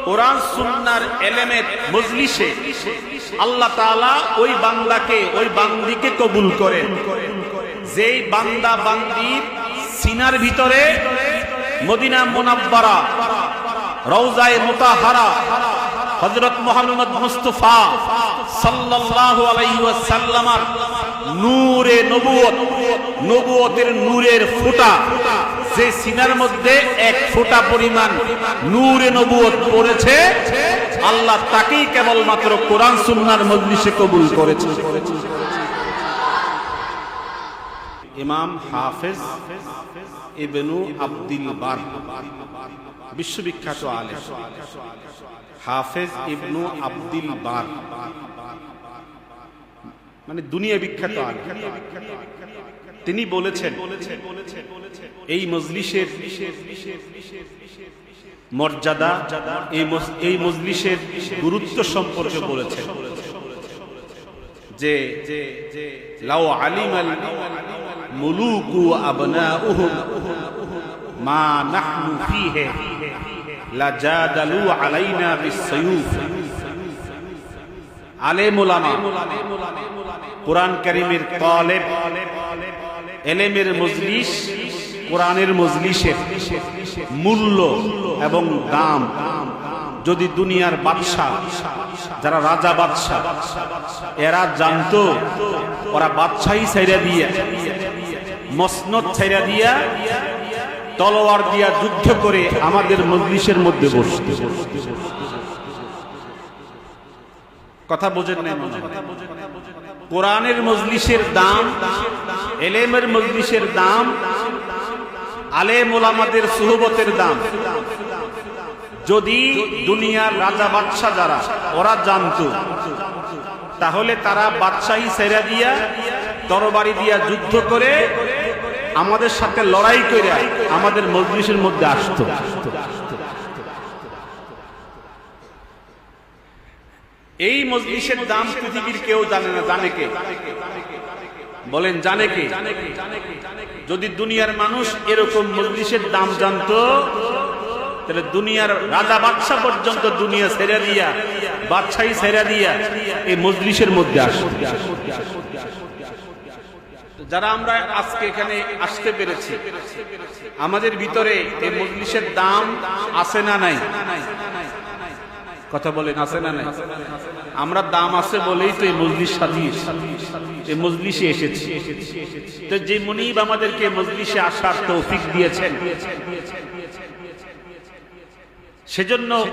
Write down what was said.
কোরআন সুন্নাহর ইলমের মজলিসে আল্লাহ তাআলা ওই বান্দাকে ওই বান্দিকে কবুল করেন যেই বান্দা বান্দির সিনার ভিতরে মদিনা মুনাব্বারা রওজায়ে মুতাহারা হযরত মুহাম্মদ মুস্তাফা সাল্লাল্লাহু আলাইহি ওয়াসাল্লামের নূরে নবুয়ত নবুয়তের নূরের ফোঁটা যে সিনার মধ্যে এক ফোঁটা পরিমাণ নূরে নবুয়ত পড়েছে আল্লাহ তাকেই কেবলমাত্র কোরআন সুন্নাহর মজলিসে কবুল করেছে। ইমাম হাফেজ ইবনু আব্দুল বার বিশ্ববিখ্যাত আলেম হাফেজ ইবনু আব্দুল বার মানে দুনিয়া বিখ্যাত আলেম। তিনি বলেছেন এই মজলিসের মর্যাদা এই মজলিসের গুরুত্ব সম্পর্কে বলেছেন যে লাউ আলিমাল মুলুকু আবনাউহুম মা নাহনু ফীহি লাজাদালু আলাইনা বিসসায়ুফ। আলেম উলামা কোরআন কারীমের তালেব ইলমের মজলিস কোরআনের মজলিসের মূল্য এবং দাম যদি দুনিয়ার বাদশা যারা রাজা বাদশা এরা জানতো ওরা বাদশাহী ছাইরা দিয়া মসনদ ছাইরা দিয়া তলোয়ার দিয়া যুদ্ধ করে আমাদের মজলিসের মধ্যে বসতো। কথা বোঝেন না? কোরআনের মজলিসের দাম ইলমের মজলিসের দাম আলেম ওলামাদের সুহবতের দাম যদি দুনিয়ার রাজা বাদশা যারা ওরা জানতো তাহলে তারা বাদশাহী ছেড়ে দিয়া তরবারি দিয়া যুদ্ধ করে আমাদের সাথে লড়াই করে আমাদের মজলিসের মধ্যে আসতো। এই মজলিসের দাম পৃথিবীর কেউ জানে না। জানে কে? বলেন জানে কে? যদি দুনিয়ার মানুষ এরকম মজলিসের দাম জানতো তাহলে দুনিয়ার রাজা বাদশা পর্যন্ত দুনিয়া ছেড়ে দিয়া বাদশাহী ছেড়ে দিয়া এই মজলিসের মধ্যে আসতো। যারা আমরা আজকে এখানে আসতে পেরেছি আমাদের ভিতরে এই মজলিসের দাম আছে না নাই? কথা বলেন আছে না নাই? আমরা দাম আছে বলেই তো এই মজলিস সাজিয়েছি, এই মজলিসে এসেছি। তো যে মুনিব আমাদেরকে মজলিসে আসার তৌফিক দিয়েছেন সেজন্য